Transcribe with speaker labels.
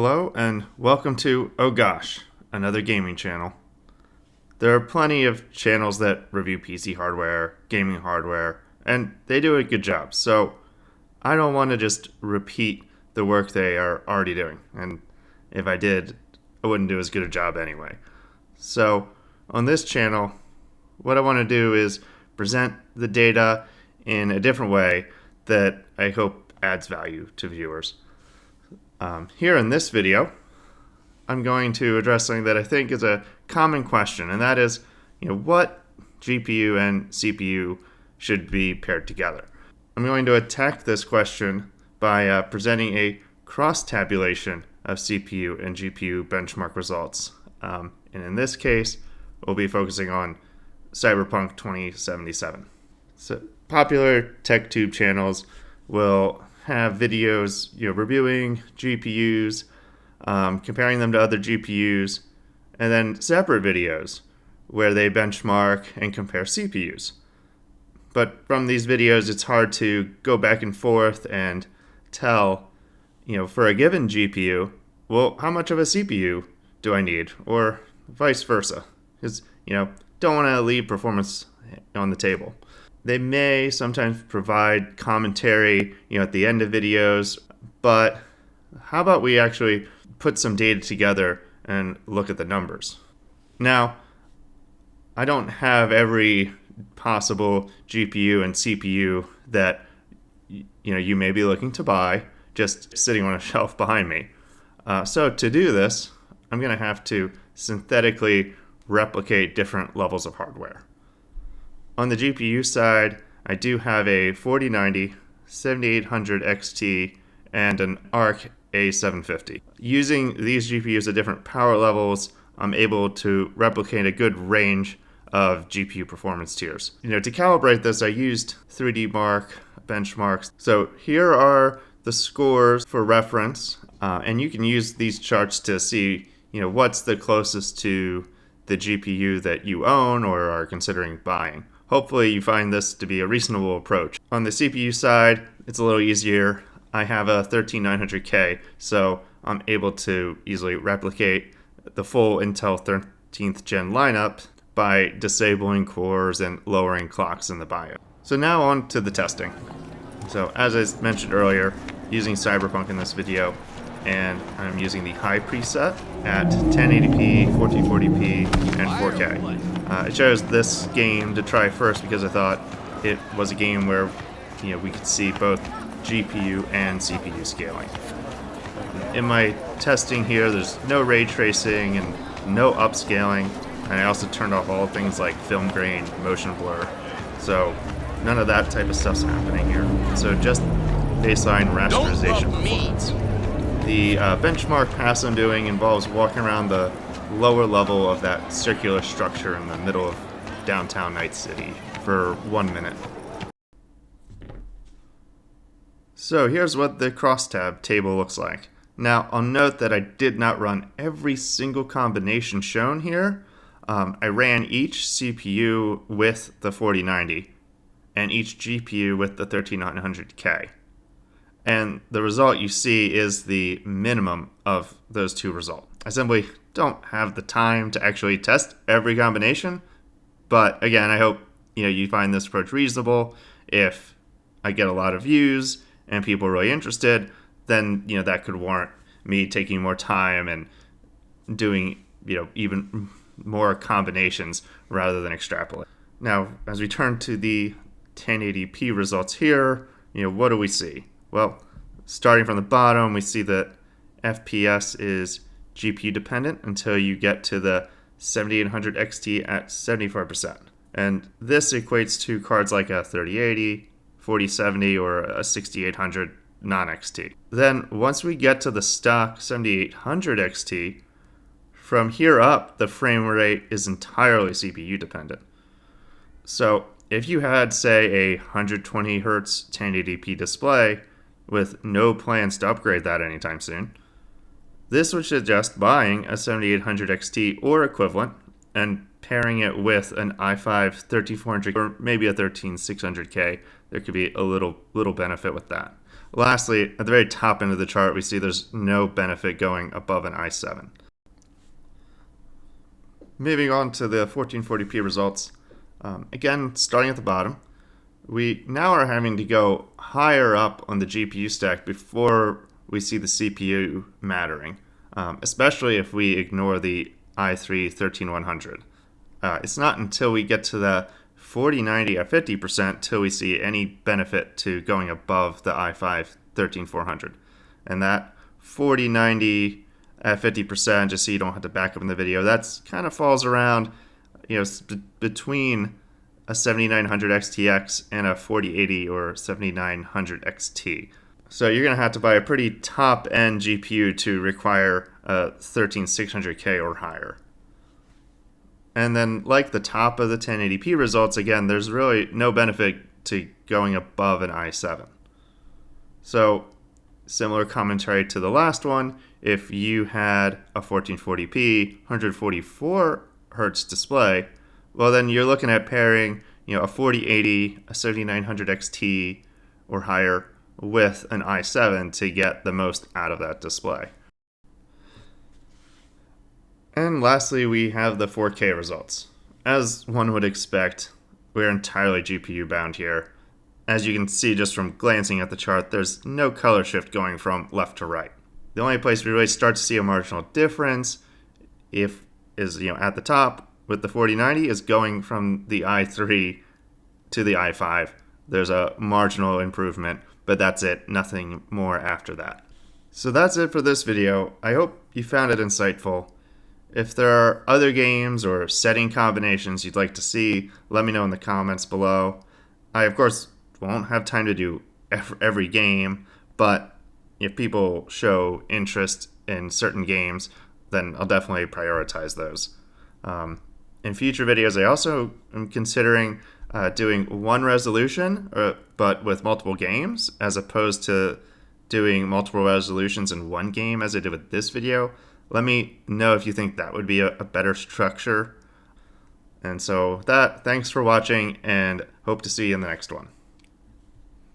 Speaker 1: Hello and welcome to Oh Gosh, another gaming channel. There are plenty of channels that review PC hardware, gaming hardware, and they do a good job. So I don't want to just repeat the work they are already doing. And if I did, I wouldn't do as good a job anyway. So on this channel, what I want to do is present the data in a different way that I hope adds value to viewers. Here in this video, I'm going to address something that I think is a common question, and that is, what GPU and CPU should be paired together. I'm going to attack this question by presenting a cross-tabulation of CPU and GPU benchmark results. And in this case, we'll be focusing on Cyberpunk 2077. So popular TechTube channels will have videos reviewing GPUs, comparing them to other GPUs, and then separate videos where they benchmark and compare CPUs. But from these videos, it's hard to go back and forth and tell, for a given GPU, well, how much of a CPU do I need, or vice versa, because, don't want to leave performance on the table. They may sometimes provide commentary, at the end of videos, but how about we actually put some data together and look at the numbers? Now, I don't have every possible GPU and CPU that you may be looking to buy just sitting on a shelf behind me. So to do this, I'm going to have to synthetically replicate different levels of hardware. On the GPU side, I do have a 4090, 7800 XT, and an ARC A750. Using these GPUs at different power levels, I'm able to replicate a good range of GPU performance tiers. To calibrate this, I used 3D Mark benchmarks. So here are the scores for reference, and you can use these charts to see, what's the closest to the GPU that you own or are considering buying. Hopefully you find this to be a reasonable approach. On the CPU side, it's a little easier. I have a 13900K, so I'm able to easily replicate the full Intel 13th gen lineup by disabling cores and lowering clocks in the BIOS. So now on to the testing. So as I mentioned earlier, using Cyberpunk in this video, and I'm using the high preset at 1080p, 1440p, and 4K. I chose this game to try first because I thought it was a game where we could see both GPU and CPU scaling. In my testing here, there's no ray tracing and no upscaling, and I also turned off all things like film grain, motion blur, so none of that type of stuff's happening here. So just baseline rasterization performance. The benchmark pass I'm doing involves walking around the lower level of that circular structure in the middle of downtown Night City for 1 minute. So here's what the crosstab table looks like. Now I'll note that I did not run every single combination shown here. I ran each CPU with the 4090 and each GPU with the 13900K. And the result you see is the minimum of those two results. I simply don't have the time to actually test every combination, but again, I hope you find this approach reasonable. If I get a lot of views and people are really interested, then that could warrant me taking more time and doing even more combinations rather than extrapolate. Now, as we turn to the 1080p results here, what do we see? Well, starting from the bottom, we see that FPS is GPU dependent until you get to the 7800 XT at 75%. And this equates to cards like a 3080, 4070, or a 6800 non-XT. Then once we get to the stock 7800 XT, from here up, the frame rate is entirely CPU dependent. So if you had, say, a 120 Hz 1080p display with no plans to upgrade that anytime soon, this would suggest buying a 7800 XT or equivalent and pairing it with an i5 13400 or maybe a 13600K. There could be a little benefit with that. Lastly, at the very top end of the chart, we see there's no benefit going above an i7. Moving on to the 1440p results. Again, starting at the bottom, we now are having to go higher up on the GPU stack before we see the CPU mattering, especially if we ignore the i3 13100. It's not until we get to the 4090 at 50% till we see any benefit to going above the i5 13400. And that 4090 at 50%, just so you don't have to back up in the video, that's kind of falls around, between a 7900 XTX and a 4080 or 7900 XT. So you're going to have to buy a pretty top-end GPU to require a 13600K or higher. And then, like the top of the 1080p results, again, there's really no benefit to going above an i7. So, similar commentary to the last one, if you had a 1440p, 144 hertz display, well, then you're looking at pairing, a 4080, a 7900 XT or higher with an i7 to get the most out of that display. And lastly, we have the 4K results. As one would expect, we're entirely GPU bound here. As you can see just from glancing at the chart, there's no color shift going from left to right. The only place we really start to see a marginal difference is at the top with the 4090 is going from the i3 to the i5. There's a marginal improvement, but that's it, nothing more after that. So that's it for this video. I hope you found it insightful. If there are other games or setting combinations you'd like to see, let me know in the comments below. I, of course, won't have time to do every game, but if people show interest in certain games, then I'll definitely prioritize those. In future videos, I also am considering doing one resolution, but with multiple games, as opposed to doing multiple resolutions in one game as I did with this video. Let me know if you think that would be a better structure. And so thanks for watching, and hope to see you in the next one.